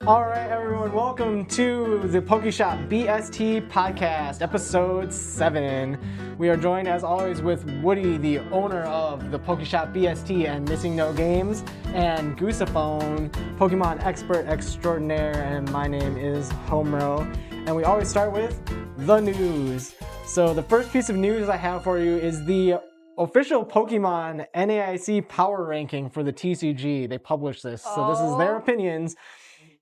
All right, everyone, welcome to the Pokeshop BST podcast, episode 7. We are joined, as always, with Woody, the owner of the Pokeshop BST and Missing No Games, and Goosephone, Pokemon expert extraordinaire, and my name is Homero. And we always start with the news. So the first piece of news I have for you is the official Pokemon NAIC power ranking for the TCG. They published this, so this is their opinions.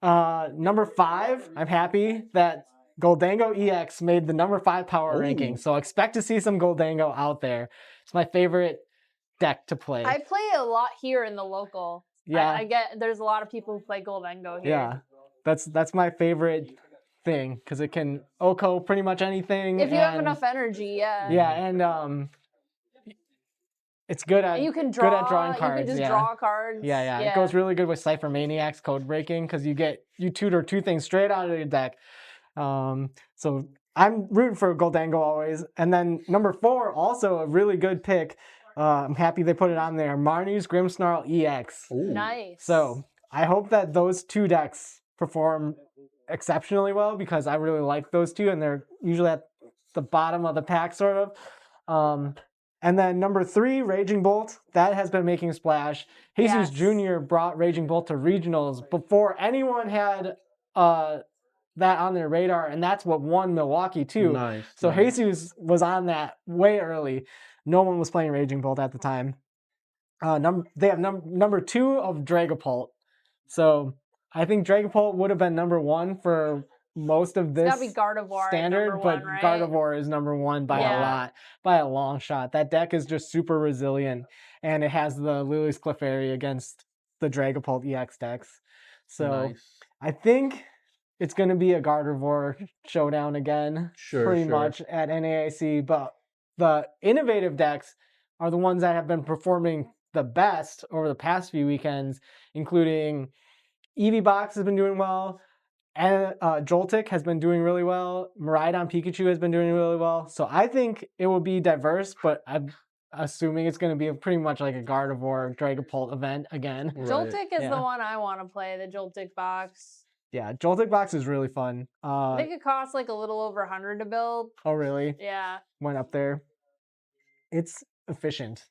Number 5, I'm happy that Goldango EX made the number 5 power ranking, so expect to see some Goldango out there. It's my favorite deck to play. I play a lot here in the local. Yeah. There's a lot of people who play Goldango here. Yeah, that's my favorite thing, because it can OHKO pretty much anything. If you have enough energy, yeah. Yeah, and it's good at, you can good at drawing cards. You can just draw cards. Yeah. It goes really good with Cypher Maniac's code breaking, because you tutor 2 things straight out of your deck. So I'm rooting for Goldango always. And then number 4, also a really good pick. I'm happy they put it on there. Marnie's Grimmsnarl EX. Ooh. Nice. So I hope that those 2 decks perform exceptionally well, because I really like those 2, and they're usually at the bottom of the pack, sort of. And then number 3, Raging Bolt, that has been making a splash. Jesus Jr. brought Raging Bolt to regionals before anyone had that on their radar, and that's what won Milwaukee too. Nice. So Jesus was on that way early. No one was playing Raging Bolt at the time. They have number 2 of Dragapult. So I think Dragapult would have been number 1 for most of this. It's gotta be Gardevoir standard, but right? Gardevoir is number 1 by a lot, by a long shot. That deck is just super resilient, and it has the Lily's Clefairy against the Dragapult EX decks. So I think it's going to be a Gardevoir showdown again, pretty much at NAIC. But the innovative decks are the ones that have been performing the best over the past few weekends, including Eevee Box has been doing well. And Joltik has been doing really well. Miraidon Pikachu has been doing really well. So I think it will be diverse, but I'm assuming it's going to be pretty much like a Gardevoir Dragapult event again. Right. Joltik is the one I want to play, the Joltik box. Yeah, Joltik box is really fun. I think it costs like a little over 100 to build. Oh, really? Yeah. Went up there. It's efficient.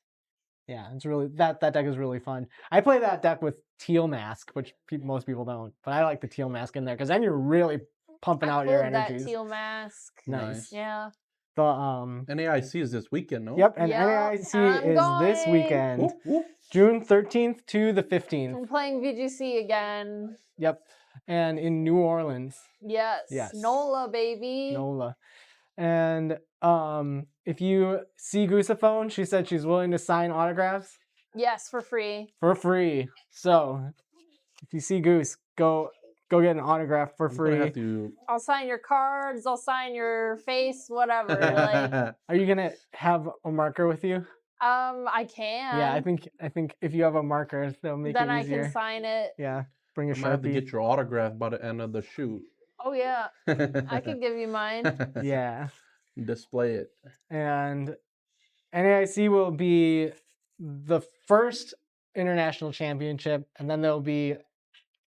Yeah, it's really that deck is really fun. I play that deck with Teal Mask, which most people don't, but I like the Teal Mask in there, because then you're really pumping out your energies. That Teal Mask. Nice. Yeah. The NAIC is this weekend, no? Yep, and NAIC is this weekend, whoop, whoop. June 13th to the 15th. I'm playing VGC again. Yep, and in New Orleans. Yes. NOLA, baby. NOLA. And if you see Goosephone, she said she's willing to sign autographs. Yes, for free. For free. So if you see Goose, go get an autograph for free. I'll sign your cards. I'll sign your face. Whatever. Like, are you gonna have a marker with you? I can. Yeah, I think if you have a marker, that'll make it easier. Then I can sign it. Yeah, bring a Sharpie. I have to get your autograph by the end of the shoot. Oh yeah, I can give you mine. Yeah. Display it. And NAIC will be the first international championship, and then there'll be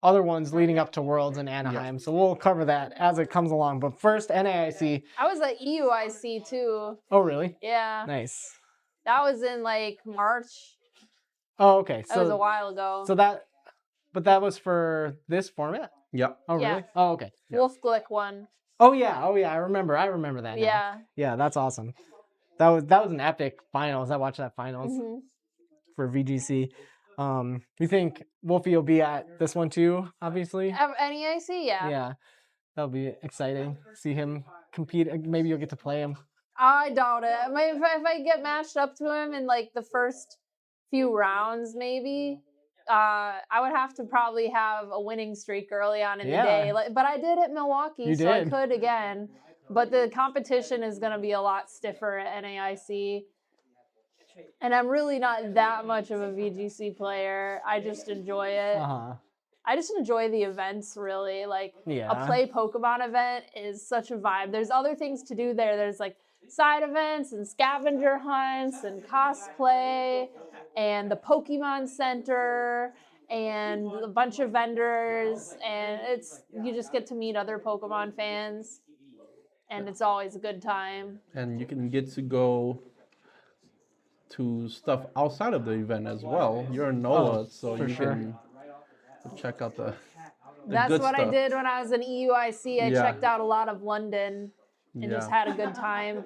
other ones leading up to Worlds in Anaheim. So we'll cover that as it comes along. But first, NAIC. I was at EUIC too. Oh, really? Yeah. Nice. That was in like March. Oh, okay. So that was a while ago. So but that was for this format? Yep. Oh, really? Yeah. Oh, okay. Wolf Glick won. Oh yeah. I remember that now. Yeah. Yeah, that's awesome. That was an epic finals. I watched that finals for VGC. You think Wolfie will be at this one too, obviously? At NAIC, yeah. Yeah. That'll be exciting. See him compete. Maybe you'll get to play him. I doubt it. If I get matched up to him in like the first few rounds, maybe. I would have to probably have a winning streak early on in the day. But I did at Milwaukee, so I could again. But the competition is going to be a lot stiffer at NAIC. And I'm really not that much of a VGC player. I just enjoy it. I just enjoy the events, really. Like, a play Pokemon event is such a vibe. There's other things to do there. There's, like, side events and scavenger hunts and cosplay and the Pokemon Center and a bunch of vendors, and you just get to meet other Pokemon fans, and it's always a good time. And you can get to go to stuff outside of the event as well. You're in NOLA, so you can check out the That's good what stuff. I did when I was in EUIC. I checked out a lot of London and just had a good time.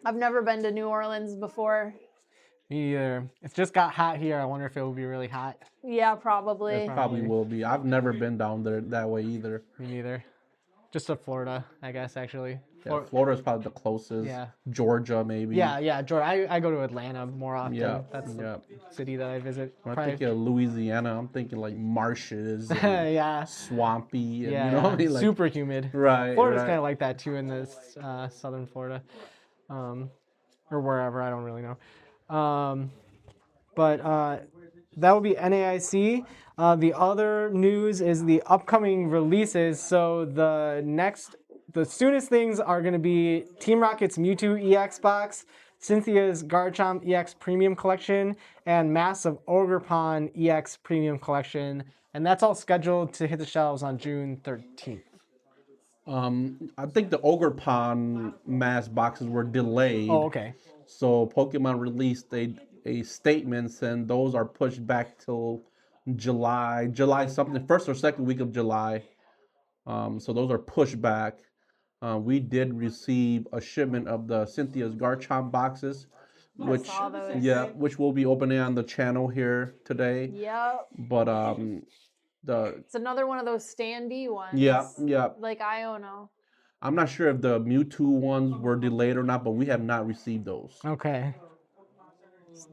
I've never been to New Orleans before. Me either. It's just got hot here. I wonder if it will be really hot. Yeah, probably. It probably will be. I've never been down there that way either. Me neither. Just to Florida, I guess, actually. Yeah, Florida's probably the closest. Yeah. Georgia, maybe. Yeah, Georgia. I go to Atlanta more often. Yeah, That's the city that I visit. When I think of Louisiana, I'm thinking like marshes and yeah. swampy. And, Yeah, you know what I mean? Like, super humid. Right. Florida's kind of like that too in this southern Florida. Or wherever, I don't really know. But that will be NAIC. The other news is the upcoming releases. So the soonest things are going to be Team Rocket's Mewtwo EX box, Cynthia's Garchomp EX Premium Collection, and Massive Ogerpon EX Premium Collection. And that's all scheduled to hit the shelves on June 13th. I think the Ogerpon mass boxes were delayed. Oh, okay. So Pokemon released a statement saying those are pushed back till July something, first or second week of July. So those are pushed back. We did receive a shipment of the Cynthia's Garchomp boxes, which which we'll be opening on the channel here today. Yep. But it's another one of those standee ones. Yeah. Like Iono. I'm not sure if the Mewtwo ones were delayed or not, but we have not received those. Okay.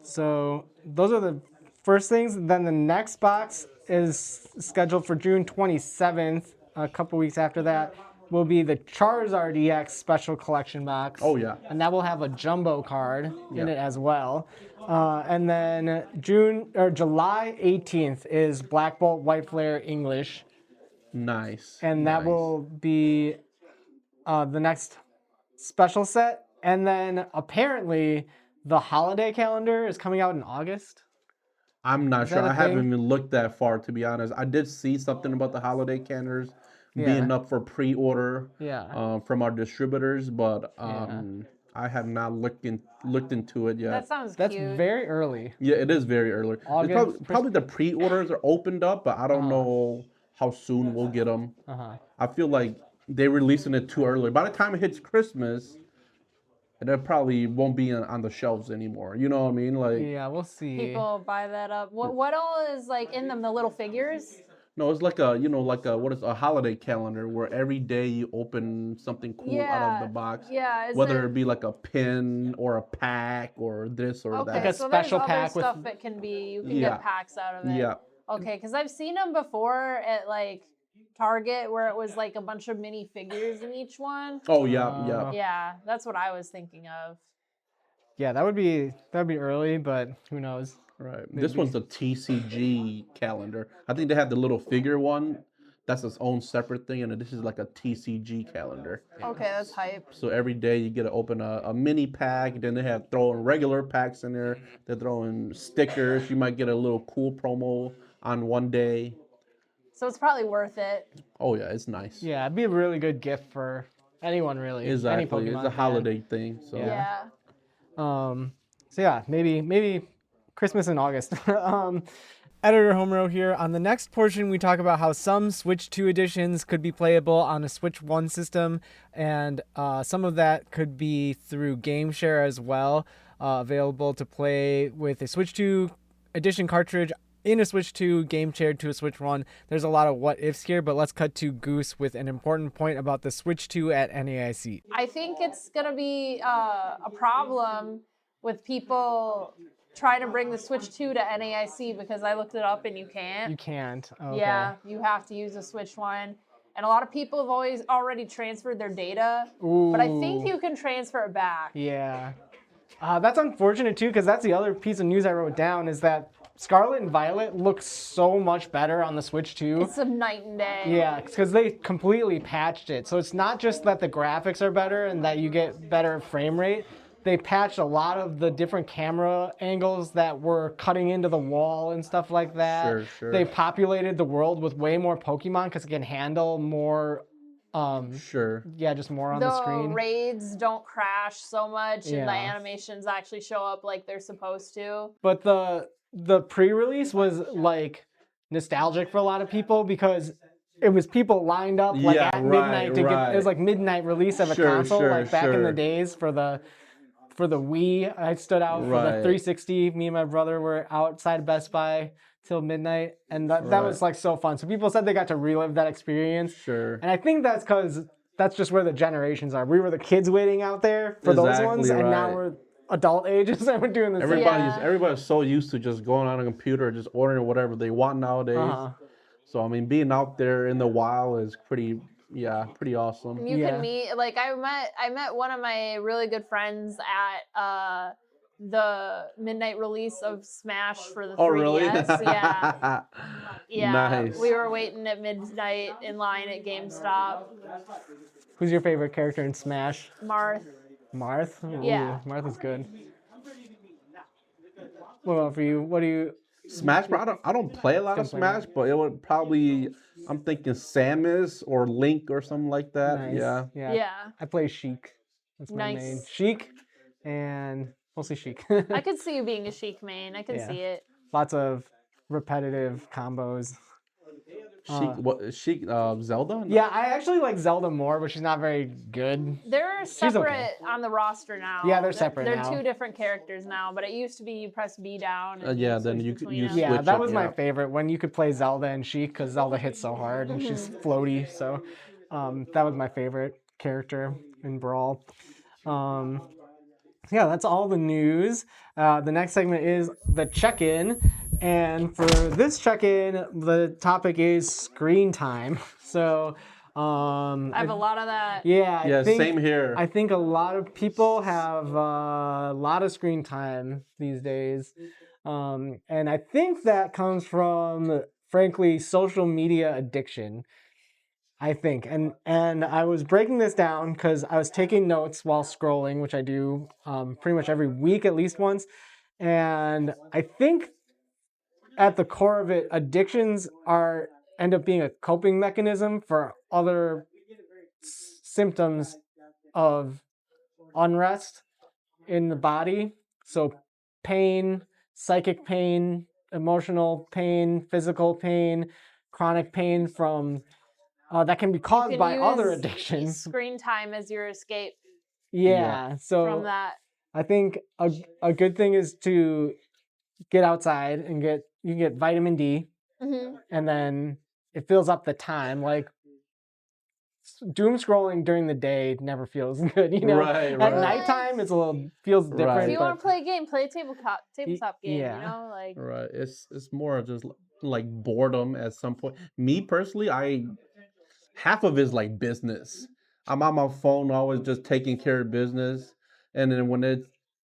So those are the first things. Then the next box is scheduled for June 27th. A couple weeks after that will be the Charizard EX Special Collection box. Oh, yeah. And that will have a jumbo card in it as well. And then July 18th is Black Bolt White Flare English. Nice. And that will be the next special set. And then apparently the holiday calendar is coming out in August. I'm not sure. I haven't even looked that far, to be honest. I did see something about the holiday calendars being up for pre-order from our distributors, but I have not looked into it yet. That sounds cute. That's very early. Yeah, it is very early. Probably the pre-orders are opened up, but I don't know how soon we'll get them. I feel like they're releasing it too early. By the time it hits Christmas, it probably won't be on the shelves anymore. You know what I mean? Like, yeah, we'll see. People buy that up. What all is like in them? The little figures? No, it's like a holiday calendar where every day you open something cool out of the box. Yeah. Whether it be like a pin or a pack or this or that. Like a special pack with stuff that can be. You can get packs out of it. Yeah. Okay, because I've seen them before at like Target where it was like a bunch of mini figures in each one. Oh yeah. Yeah, that's what I was thinking of. Yeah, that would be early, but who knows? Right. Maybe. This one's the TCG calendar. I think they have the little figure one. That's its own separate thing, and this is like a TCG calendar. Okay, that's hype. So every day you get to open a mini pack. Then they have throwing regular packs in there. They're throwing stickers. You might get a little cool promo on one day. So it's probably worth it. Oh yeah, it's nice. Yeah, it'd be a really good gift for anyone really. Exactly. Any Pokemon it's a holiday thing. So yeah. So yeah, maybe Christmas in August. Editor Homero here. On the next portion, we talk about how some Switch 2 editions could be playable on a Switch 1 system, and some of that could be through Game Share as well, available to play with a Switch 2 edition cartridge in a Switch 2, Game Shared to a Switch 1. There's a lot of what-ifs here, but let's cut to Goose with an important point about the Switch 2 at NAIC. I think it's going to be a problem with people trying to bring the Switch 2 to NAIC because I looked it up and you can't. You can't. Okay. Yeah, you have to use a Switch 1. And a lot of people have already transferred their data, but I think you can transfer it back. Yeah. That's unfortunate too, because that's the other piece of news I wrote down is that Scarlet and Violet looks so much better on the Switch 2. It's a night and day. Yeah, because they completely patched it. So it's not just that the graphics are better and that you get better frame rate, they patched a lot of the different camera angles that were cutting into the wall and stuff like that. Sure. They populated the world with way more Pokemon because it can handle more. Sure. Yeah, just more on the screen. The raids don't crash so much, and the Yeah. animations actually show up like they're supposed to. But the pre-release was like nostalgic for a lot of people because it was people lined up like Yeah, at right, midnight to get. It was like midnight release of a Sure, console, sure, like back in the sure. days for the Wii. I stood out for the Right. 360. Me and my brother were outside Best Buy till midnight, and that was like so fun. So people said they got to relive that experience. Sure. And I think that's because that's just where the generations are. We were the kids waiting out there for those Exactly ones, and now right. we're adult ages and we're doing the same. Everybody's so used to just going on a computer, just ordering whatever they want nowadays. Uh-huh. So I mean, being out there in the wild is pretty awesome. You can meet, like, I met one of my really good friends at the midnight release of Smash for the 3DS. Oh, really? Yeah. Yeah. Nice. We were waiting at midnight in line at GameStop. Who's your favorite character in Smash? Marth. Marth? Ooh, Yeah. Marth is good. What about for you? What do you... Smash, bro. I don't play a lot of Don't play Smash, but it would probably, I'm thinking Samus or Link or something like that. Nice. Yeah. I play Sheik. That's my Nice. main. Sheik and mostly Sheik. I could see you being a Sheik main. I can Yeah. see it. Lots of repetitive combos. Sheik, Zelda? No. Yeah, I actually like Zelda more, but she's not very good. They're separate on the roster now. Yeah, they're separate They're now. two different characters now, but it used to be you press B down. And Yeah, then switch you between them. switch Yeah, that was my yeah. favorite, when you could play Zelda and Sheik, because Zelda hits so hard and she's floaty. So that was my favorite character in Brawl. Yeah, that's all the news. The next segment is the check-in. And for this check-in, the topic is screen time. So I have a lot of that. yeah, I think, same here. I think a lot of people have a lot of screen time these days. And I think that comes from, frankly, social media addiction. I think. And I was breaking this down because I was taking notes while scrolling, which I do pretty much every week at least once. And I think at the core of it, addictions end up being a coping mechanism for other symptoms of unrest in the body. So pain, psychic pain, emotional pain, physical pain, chronic pain from that can be caused by other addictions. Screen time as your escape. Yeah. So from that. I think a good thing is to get outside and you can get vitamin D, and then it fills up the time. Like doom scrolling during the day never feels good, you know. Right. At nighttime, it's feels different. Right. If you want to play a game, play a tabletop game. Yeah. You know, like Right. It's more just like boredom at some point. Me personally, half of it is like business. I'm on my phone always just taking care of business, and then when it's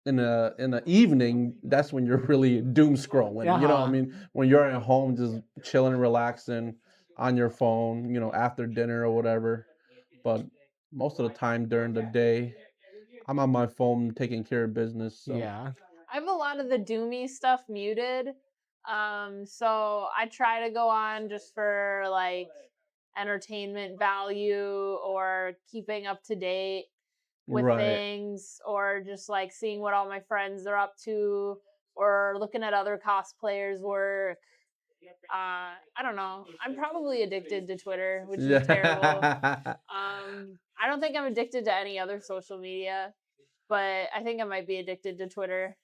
in the evening, that's when you're really doom scrolling. You know what I mean? When you're at home just chilling, relaxing on your phone, after dinner or whatever. But most of the time during the day, I'm on my phone taking care of business. So. Yeah. I have a lot of the doomy stuff muted. So I try to go on just for like entertainment value or keeping up to date with things, or just like seeing what all my friends are up to, or looking at other cosplayers' work. I don't know. I'm probably addicted to Twitter, which is terrible. I don't think I'm addicted to any other social media, but I think I might be addicted to Twitter.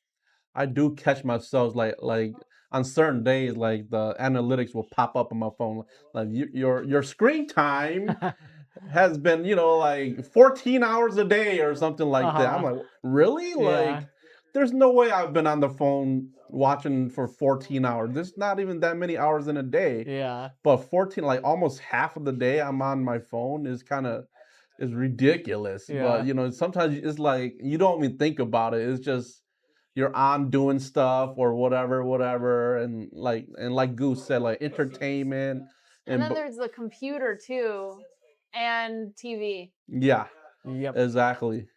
I do catch myself like on certain days, like the analytics will pop up on my phone, like your screen time has been like 14 hours a day or something like that. I'm like, really? Like, there's no way I've been on the phone watching for 14 hours. There's not even that many hours in a day. Yeah. But 14, like almost half of the day I'm on my phone is ridiculous. Yeah. But sometimes it's like you don't even think about it. It's just you're on doing stuff or whatever, and like Goose said, like entertainment. And then there's the computer too, and TV. Yeah. Yep. Exactly.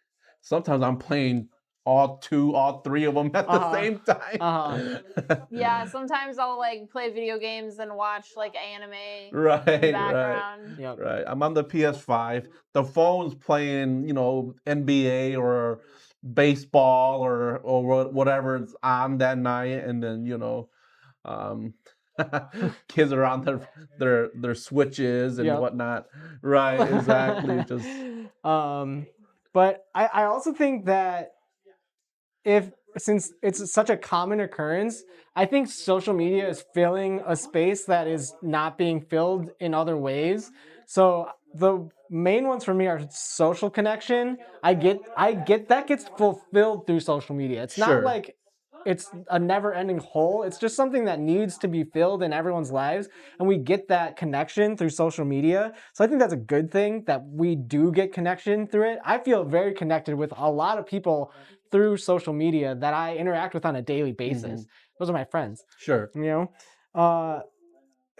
Sometimes I'm playing all three of them at the same time. Yeah, sometimes I'll like play video games and watch like anime in the Right. background. Yep. Right. I'm on the PS5. The phone's playing, NBA or baseball or whatever's on that night, and then um, kids are on their switches and Yep. whatnot. Right. Exactly. Just But I also think that since it's such a common occurrence, I think social media is filling a space that is not being filled in other ways. So the main ones for me are social connection. I get that gets fulfilled through social media. It's not Sure. like it's a never-ending hole. It's just something that needs to be filled in everyone's lives, and we get that connection through social media. So I think that's a good thing that we do get connection through it. I feel very connected with a lot of people through social media that I interact with on a daily basis. Those are my friends. Sure.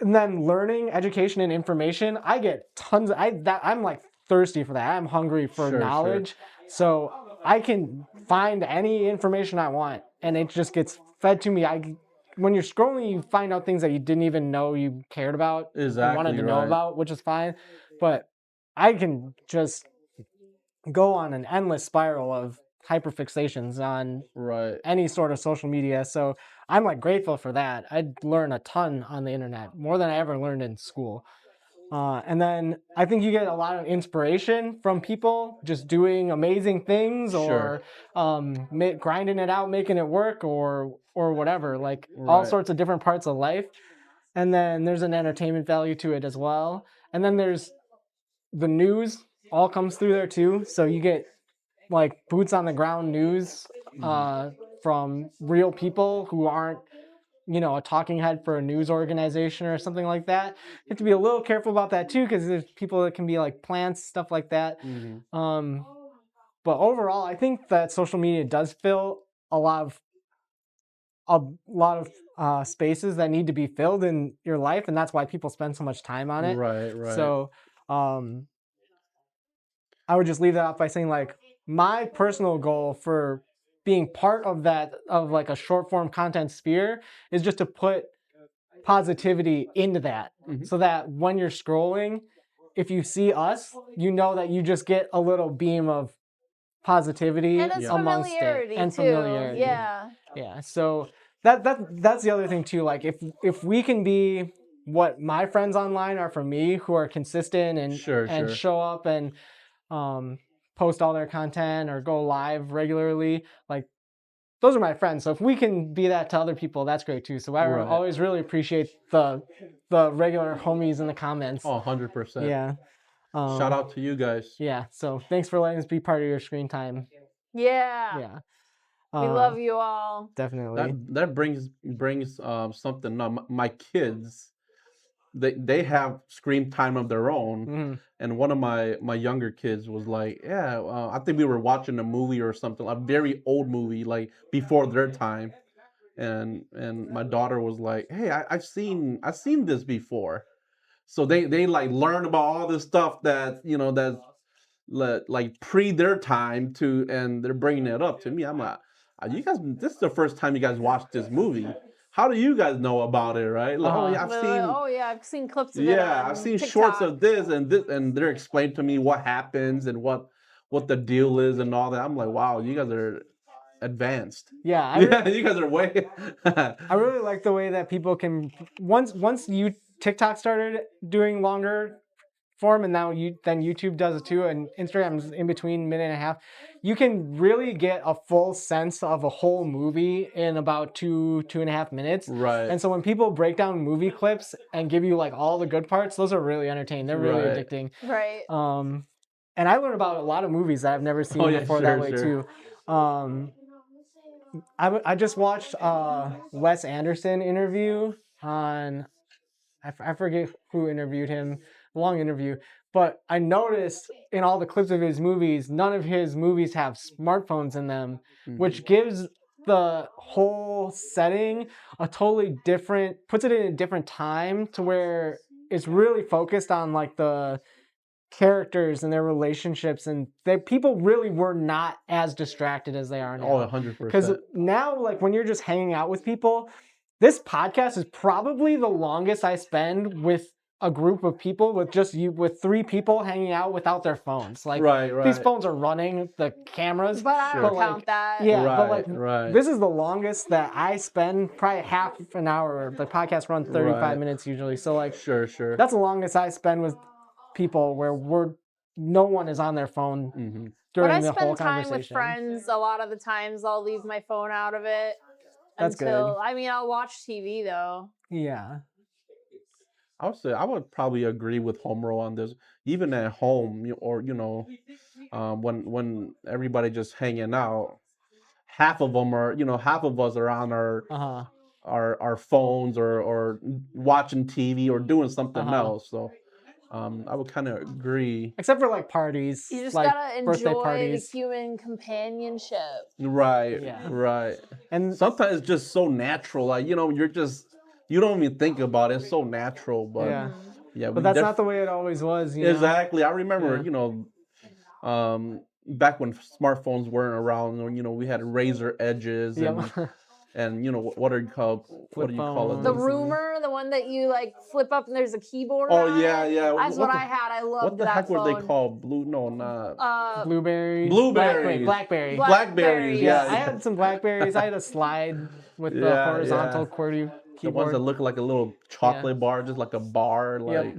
And then learning, education, and information. I get tons. I'm like thirsty for that. I'm hungry for knowledge. So I can find any information I want, and it just gets fed to me. When you're scrolling, you find out things that you didn't even know you cared about, Exactly, wanted to know about, which is fine. But I can just go on an endless spiral of hyperfixations on any sort of social media. So I'm like grateful for that. I learn a ton on the internet, more than I ever learned in school. And then I think you get a lot of inspiration from people just doing amazing things or grinding it out, making it work or whatever, like all sorts of different parts of life. And then there's an entertainment value to it as well. And then there's the news all comes through there too. So you get like boots on the ground news from real people who aren't a talking head for a news organization or something like that. You have to be a little careful about that too, because there's people that can be like plants, stuff like that. But overall, I think that social media does fill a lot of spaces that need to be filled in your life, and that's why people spend so much time on it. Right. So I would just leave that off by saying, like, my personal goal for being part of that, of like a short form content sphere, is just to put positivity into that, so that when you're scrolling, if you see us, you know that you just get a little beam of positivity and it's amongst familiarity it, and too. familiarity. Yeah. So that's the other thing too. Like if we can be what my friends online are for me, who are consistent and show up and post all their content or go live regularly, like those are my friends. So if we can be that to other people, that's great too. So I always really appreciate the regular homies in the comments. 100%. Yeah. Shout out to you guys. Yeah. So thanks for letting us be part of your screen time. Yeah. We love you all. Definitely. That brings something up. My kids, they have screen time of their own, and one of my younger kids was like, I think we were watching a movie or something, a very old movie, like before their time, and my daughter was like, hey, I've seen this before. So they like learn about all this stuff that that's like pre their time to, and they're bringing it up to me. I'm like, you guys, this is the first time you guys watched this movie. How do you guys know about it, right? Like, I've seen clips of it. Yeah, I've seen shorts of this, and they're explaining to me what happens and what the deal is and all that. I'm like, wow, you guys are advanced. Yeah, you guys are way. I really like the way that people can once TikTok started doing longer form, and now then YouTube does it too, and Instagram's in between, minute and a half. You can really get a full sense of a whole movie in about 2.5 minutes. Right. And so when people break down movie clips and give you like all the good parts, those are really entertaining. They're really addicting. Right. And I learned about a lot of movies that I've never seen before that way too. I just watched Wes Anderson interview on, I forget who interviewed him, long interview, but I noticed in all the clips of his movies, none of his movies have smartphones in them, which gives the whole setting a totally different, puts it in a different time to where it's really focused on like the characters and their relationships, and people really were not as distracted as they are now. Oh, 100%. Because now, like when you're just hanging out with people, this podcast is probably the longest I spend with a group of people, with 3 people hanging out without their phones. Like these phones are running the cameras, but I don't count that. Yeah, but like this is the longest that I spend, probably half an hour. The podcast runs 35 minutes usually, so like sure, that's the longest I spend with people where no one is on their phone during the whole conversation. When I spend time with friends, a lot of the times I'll leave my phone out of it. That's good. I mean, I'll watch TV though. Yeah. I would say I would probably agree with Homero on this. Even at home, or when everybody just hanging out, half of us are on our phones or watching TV or doing something else. So I would kind of agree. Except for like parties. You just like gotta birthday enjoy parties. the human companionship. Right. Yeah. Right. And sometimes it's just so natural. Like you don't even think about it. It's so natural. But but that's not the way it always was. Exactly. I remember, back when smartphones weren't around, we had razor edges and what are you called? What do you call it? The Rumor, the one that you like flip up and there's a keyboard. Oh yeah, yeah. That's what I had. I loved that phone. What the heck were they called? Blueberries. Blackberries. Yeah, I had some Blackberries. I had a slide with the horizontal QWERTY keyboard. The ones that look like a little chocolate bar, just like a bar. Like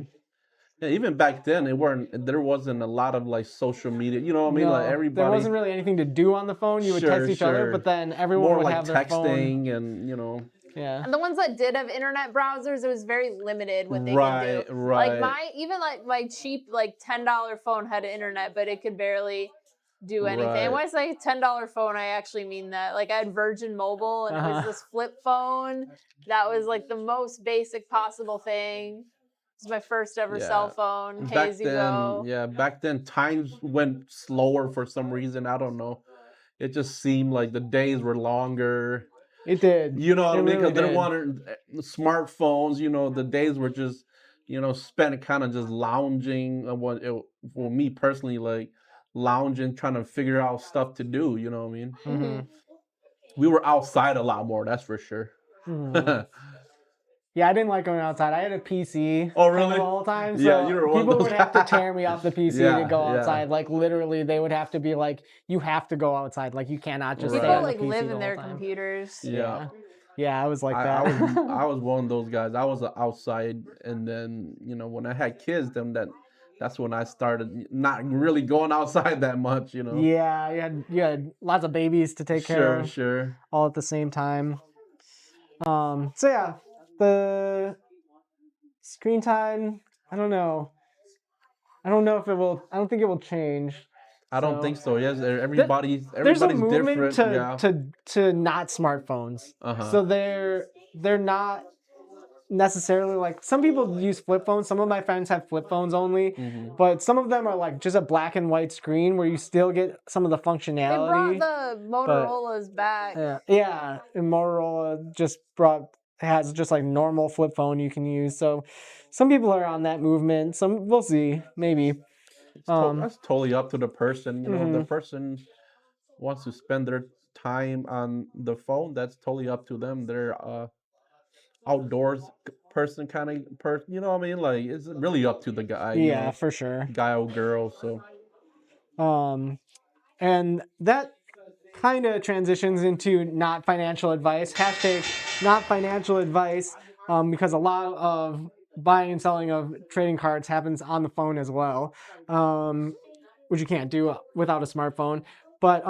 even back then, there wasn't a lot of like social media. You know what I mean? Like everybody. There wasn't really anything to do on the phone. You would text each other, but then everyone would have their phone. More like texting and Yeah. And the ones that did have internet browsers, it was very limited what they could do. Right. Like my cheap like $10 phone had internet, but it could barely do anything. And when I say $10 phone, I actually mean that. Like I had Virgin Mobile, and it was this flip phone that was like the most basic possible thing. It was my first ever cell phone. Back then times went slower for some reason. I don't know. It just seemed like the days were longer. It did. You know what I mean? Because there weren't smartphones. The days were just, spent kind of just lounging. For me personally, like lounging, trying to figure out stuff to do. You know what I mean? Mm-hmm. We were outside a lot more. That's for sure. Mm-hmm. Yeah, I didn't like going outside. I had a PC. Oh, really? All the time. So yeah, you were one people of those would have to tear me off the PC to go outside. Like literally, they would have to be like, "You have to go outside. Like you cannot just stay on the PC People live in the their whole time." computers. Yeah, I was like that. I was one of those guys. I was outside, and then when I had kids, that's when I started not really going outside that much. Yeah, you had lots of babies to take care of. Sure. All at the same time. So yeah. The screen time, I don't know. I don't know if it will. I don't think it will change. I don't think so. Yes, everybody's there's a movement different. to not smartphones. So they're not necessarily like, some people use flip phones. Some of my friends have flip phones only, but some of them are like just a black and white screen where you still get some of the functionality. They brought the Motorola's back. Yeah, and Motorola has just like normal flip phone you can use. So some people are on that movement. Some, we'll see, maybe. That's totally up to the person. The person wants to spend their time on the phone. That's totally up to them. They're outdoors person kind of person. You know what I mean? Like it's really up to the guy. Yeah, for sure. Guy or girl. So. And that kind of transitions into not financial advice. Hashtag not financial advice, because a lot of buying and selling of trading cards happens on the phone as well, which you can't do without a smartphone. But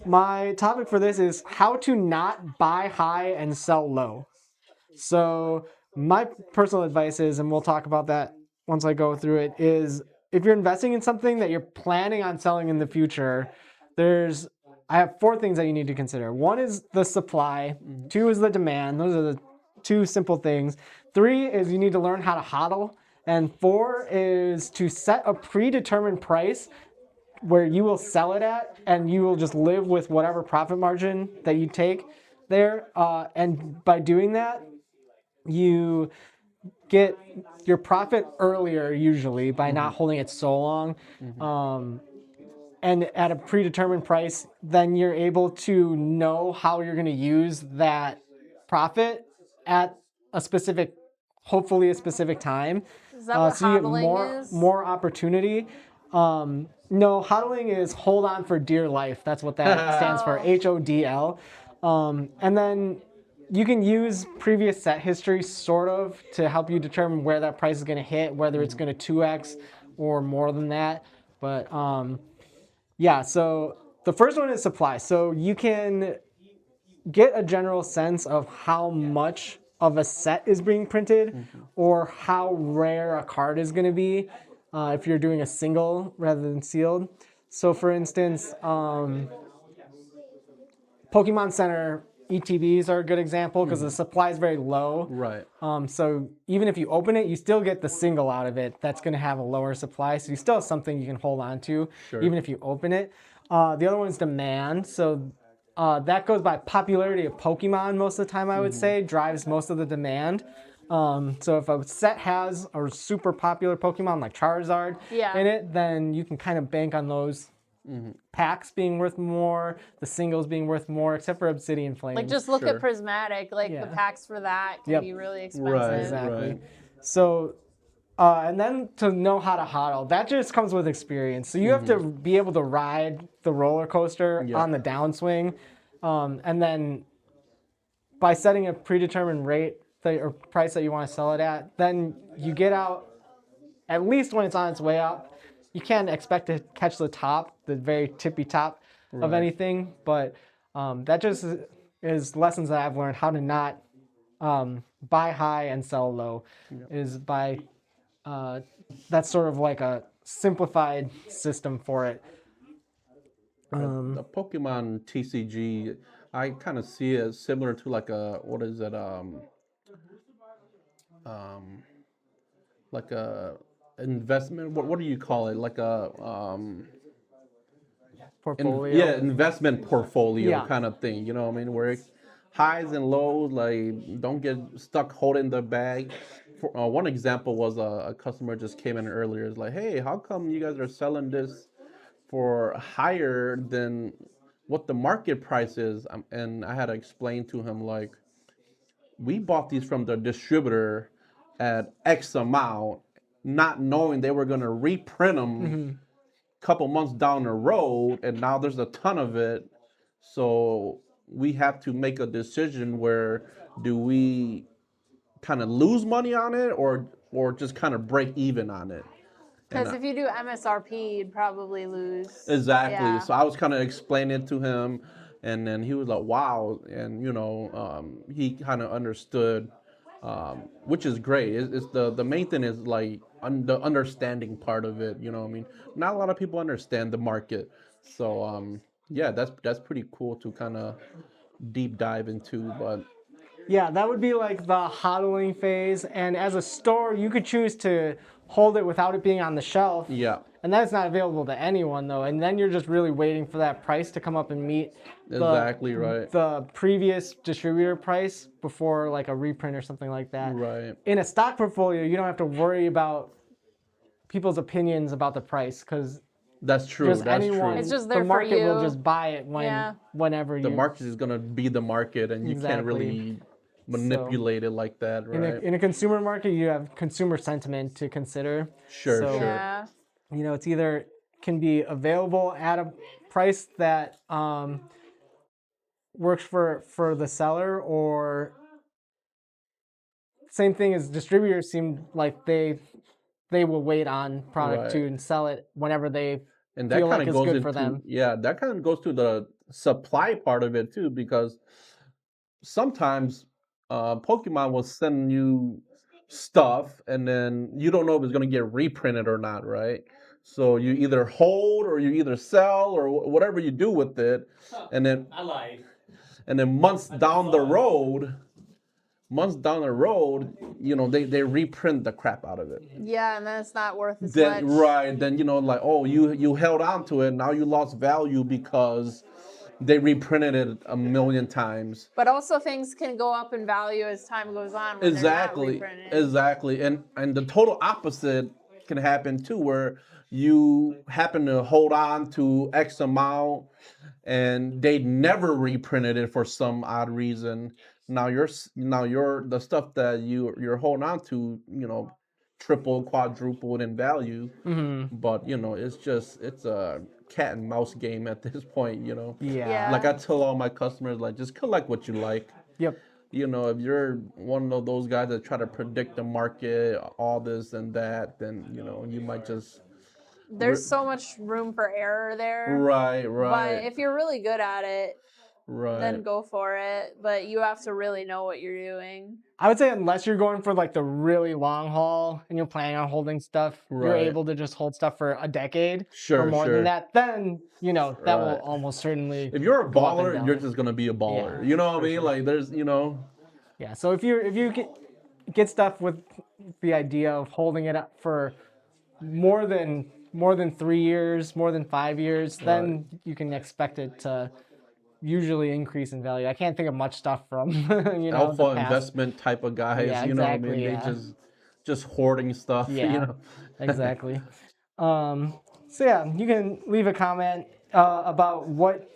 my topic for this is how to not buy high and sell low. So my personal advice is, and we'll talk about that once I go through it, is if you're investing in something that you're planning on selling in the future, I have 4 things that you need to consider. 1 is the supply. 2 is the demand. Those are the 2 simple things. 3 is you need to learn how to hodl. And 4 is to set a predetermined price where you will sell it at, and you will just live with whatever profit margin that you take there. And by doing that, you get your profit earlier usually by not holding it so long. And at a predetermined price, then you're able to know how you're going to use that profit at a specific, hopefully a specific time. Is that what so you get hodling is? more opportunity. No, hodling is hold on for dear life. That's what that stands for, HODL. And then you can use previous set history sort of to help you determine where that price is going to hit, whether it's going to 2x or more than that. But yeah, so the first one is supply. So you can get a general sense of how much of a set is being printed or how rare a card is going to be if you're doing a single rather than sealed. So for instance, Pokemon Center ETBs are a good example because the supply is very low. Right. So even if you open it, you still get the single out of it. That's going to have a lower supply. So you still have something you can hold on to, even if you open it. The other one is demand. So that goes by popularity of Pokemon most of the time, I would say, drives most of the demand. So if a set has a super popular Pokemon like Charizard in it, then you can kind of bank on those packs being worth more, the singles being worth more, except for Obsidian Flames. Like just look at Prismatic, like the packs for that can be really expensive. Exactly. So, and then to know how to hodl, that just comes with experience. So you have to be able to ride the roller coaster on the downswing, and then by setting a predetermined rate or price that you want to sell it at, then you get out at least when it's on its way up. You can't expect to catch the top, the very tippy top of anything, but that just is lessons that I've learned how to not buy high and sell low. Is by that's sort of like a simplified system for it. The Pokemon TCG, I kind of see it similar to like a like a investment. What do you call it? Like a Portfolio. investment portfolio kind of thing. You know what I mean? Where it, highs and lows, like don't get stuck holding the bag. For, one example was a customer just came in earlier. It's like, hey, how come you guys are selling this for higher than what the market price is? And I had to explain to him like, we bought these from the distributor at X amount, not knowing they were gonna reprint them couple months down the road, and now there's a ton of it. So we have to make a decision where do we kind of lose money on it or just kind of break even on it. Because if you do MSRP, you'd probably lose. Exactly. Yeah. So I was kind of explaining it to him, and then he was like, wow. And, he kind of understood, which is great. It's the main thing is like the understanding part of it. You know what I mean? Not a lot of people understand the market. So, yeah, that's pretty cool to kind of deep dive into. But Yeah, that would be like the hodling phase. And as a store, you could choose to hold it without it being on the shelf. yeah, And that's not available to anyone, though. And then you're just really waiting for that price to come up and meet exactly right. the previous distributor price before like a reprint or something like that. Right. In a stock portfolio, you don't have to worry about people's opinions about the price because That's true. just That's anyone, true. It's just there the for market will you. just buy it whenever The you. market is gonna be the market, and you can't really manipulate it like that, right? In a consumer market, you have consumer sentiment to consider. Sure, So, sure. Yeah. It's either can be available at a price that works for the seller, or same thing as distributors seem like they will wait on product too and sell it whenever they And that feel kind like of it's goes good into for them. that kind of goes to the supply part of it too, because sometimes Pokemon will send you stuff, and then you don't know if it's gonna get reprinted or not, right? So you either hold or you either sell or whatever you do with it, and then months down the road, they reprint the crap out of it. Yeah, and then it's not worth as Then much. right, then like, oh, you held on to it, now you lost value because they reprinted it a million times. But also things can go up in value as time goes on when Exactly, they're not reprinted. exactly, and the total opposite can happen too, where you happen to hold on to X amount, and they never reprinted it for some odd reason. Now you're the stuff that you're holding on to, triple, quadrupled in value. Mm-hmm. But it's a cat and mouse game at this point. Yeah. Like I tell all my customers, like just collect what you like. Yep. If you're one of those guys that try to predict the market, all this and that, then you might just There's so much room for error there. right. But if you're really good at it, Right. then go for it. But you have to really know what you're doing. I would say unless you're going for like the really long haul and you're planning on holding stuff, you're Right. able to just hold stuff for a decade Sure, or more sure. than that. Then that will Right. almost certainly. If you're a go up and baller, down. you're just gonna be a baller. Yeah, You know what I mean? sure. Like there's Yeah. So if you get stuff with the idea of holding it up for more than 3 years, more than 5 years, then you can expect it to usually increase in value. I can't think of much stuff from alpha the past. investment type of guys. Yeah, You know what I mean? exactly, They yeah. just hoarding stuff. Yeah, exactly. So yeah, you can leave a comment about what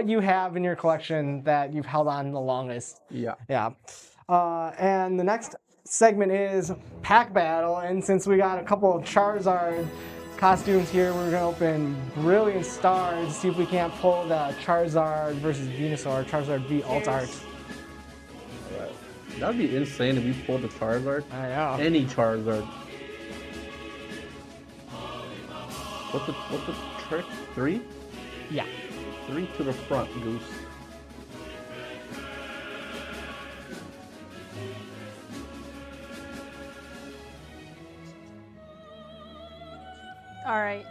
you have in your collection that you've held on the longest. Yeah. Yeah. And the next segment is Pack Battle, and since we got a couple of Charizard costumes here, we're gonna open Brilliant Stars to see if we can't pull the Charizard versus Venusaur, Charizard V Alt Art. That'd be insane if we pulled the Charizard. I know. Any Charizard. What's the trick? 3? Yeah. 3 to the front, Goose. All right.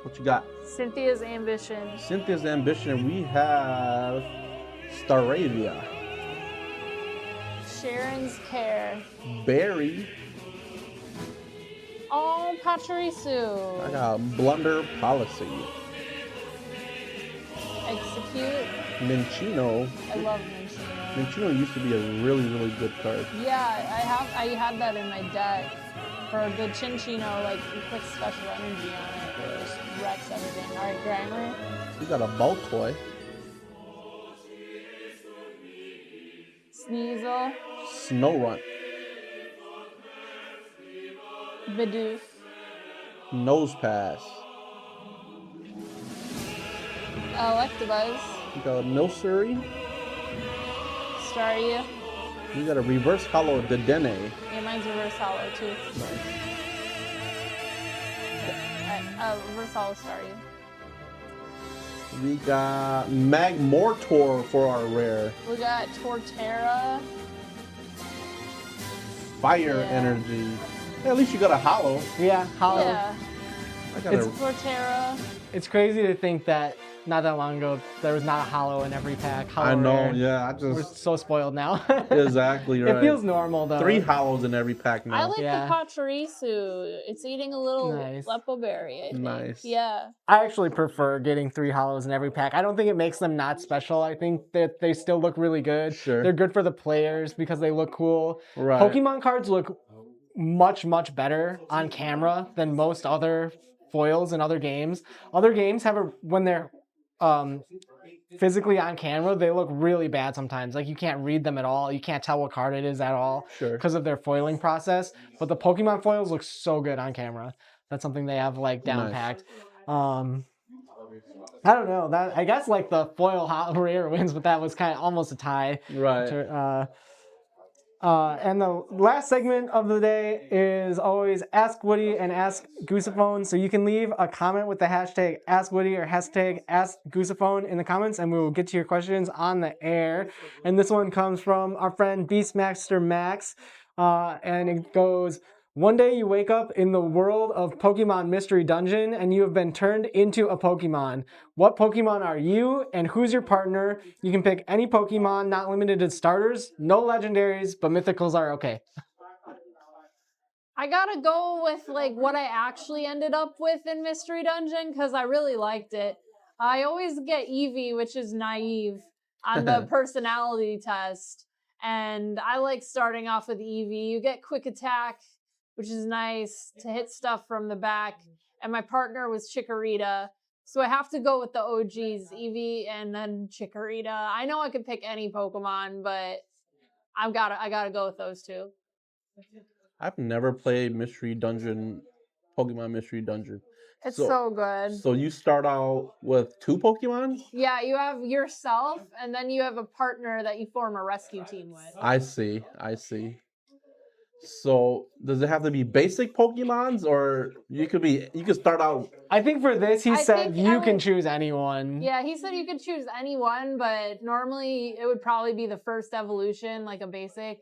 What you got? Cynthia's Ambition. Cynthia's Ambition. We have Staravia, Sharon's Care. Barry. Oh, Pachirisu. I got Blunder Policy, Execute. Minchino. I love Minchino. Minchino used to be a really, really good card. Yeah, I had that in my deck for the Chinchino, like you put special energy on it, it just wrecks everything. All right, Grammar. We got a Baltoy, Sneasel. Snorunt, Bidoof. Nose Pass. Electabuzz. We got a Milcery. Staryu. We got a Reverse Hollow Dedenne. Yeah, mine's reverse hollow too. Nice. Reverse hollow Staryu. We got Magmortor for our rare. We got Torterra. Fire Yeah. Energy. Hey, at least you got a Hollow. Yeah, Hollow. Yeah, I got a Torterra. It's crazy to think that not that long ago there was not a Hollow in every pack. Hollow I know, rare. yeah. I We're just so spoiled now. exactly right. It feels normal though. 3 hollows in every pack now. I like Yeah. the Pachirisu. It's eating a little Nice. Lepo berry, I think. Nice. Yeah. I actually prefer getting 3 hollows in every pack. I don't think it makes them not special. I think that they still look really good. Sure. They're good for the players because they look cool. Right. Pokemon cards look much, much better on camera than most other foils in other games. Other games when they're physically on camera, they look really bad sometimes. Like you can't read them at all. You can't tell what card it is at all Sure. because of their foiling process. But the Pokemon foils look so good on camera. That's something they have like down packed. I don't know. That I guess like the foil rare wins, but that was kind of almost a tie. Right. And the last segment of the day is always Ask Woody and Ask Goosephone. So you can leave a comment with the hashtag Ask Woody or hashtag Ask Goosephone in the comments, and we will get to your questions on the air. And this one comes from our friend Beastmaster Max, and it goes: one day you wake up in the world of Pokemon Mystery Dungeon and you have been turned into a Pokemon. What Pokemon are you and who's your partner? You can pick any Pokemon, not limited to starters, no legendaries, but mythicals are okay. I gotta go with like what I actually ended up with in Mystery Dungeon because I really liked it. I always get Eevee, which is naive, on the personality test. And I like starting off with Eevee. You get quick attack, which is nice to hit stuff from the back. And my partner was Chikorita. So I have to go with the OGs, Eevee and then Chikorita. I know I could pick any Pokemon, but I gotta go with those two. I've never played Pokemon Mystery Dungeon. It's so good. So you start out with 2 Pokemon? Yeah, you have yourself, and then you have a partner that you form a rescue team with. I see. So does it have to be basic Pokemons, or you could start out? I think for this, he said you can choose anyone. Yeah, he said you could choose anyone, but normally it would probably be the first evolution, like a basic.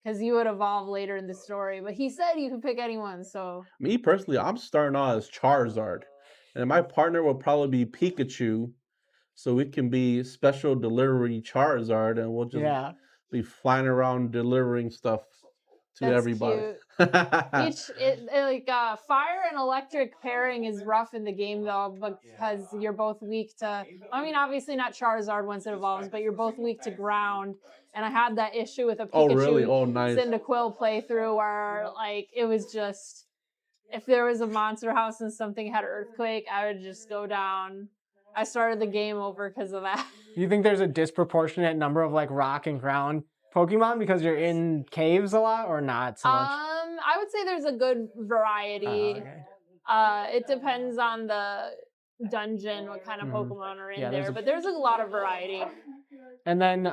Because you would evolve later in the story. But he said you could pick anyone, so... Me personally, I'm starting out as Charizard. And my partner will probably be Pikachu. So we can be special delivery Charizard, and we'll just be flying around delivering stuff to everybody. Cute. Fire and electric pairing is rough in the game, though, because you're both weak to... I mean, obviously not Charizard once it evolves, but you're both weak to ground. And I had that issue with a Pikachu Cyndaquil playthrough where, like, it was just, if there was a monster house and something had Earthquake, I would just go down. I started the game over because of that. You think there's a disproportionate number of, like, rock and ground Pokemon because you're in caves a lot, or not so much? I would say there's a good variety. It depends on the dungeon, what kind of Pokemon are in there, but there's a lot of variety. And then,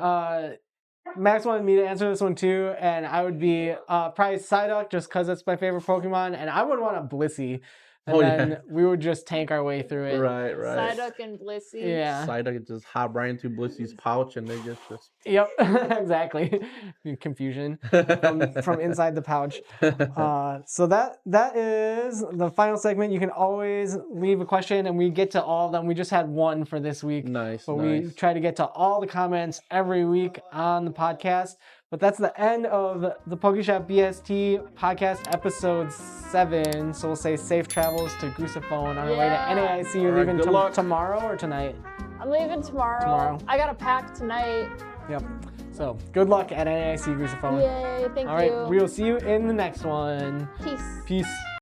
Max wanted me to answer this one too, and I would be probably Psyduck just because it's my favorite Pokemon, and I would want a Blissey. And then we would just tank our way through it. Right. Psyduck and Blissey. Yeah. Psyduck just hop right into Blissey's pouch, and they just... Yep, exactly. Confusion from inside the pouch. So that is the final segment. You can always leave a question, and we get to all of them. We just had one for this week. Nice. We try to get to all the comments every week on the podcast. But that's the end of the Pokeshop BST podcast episode 7. So we'll say safe travels to Goosephone on our way to NAIC. You're leaving tomorrow or tonight? I'm leaving tomorrow. I got to pack tonight. Yep. So good luck at NAIC Goosephone. Yay, thank you. All right, we will see you in the next one. Peace. Peace.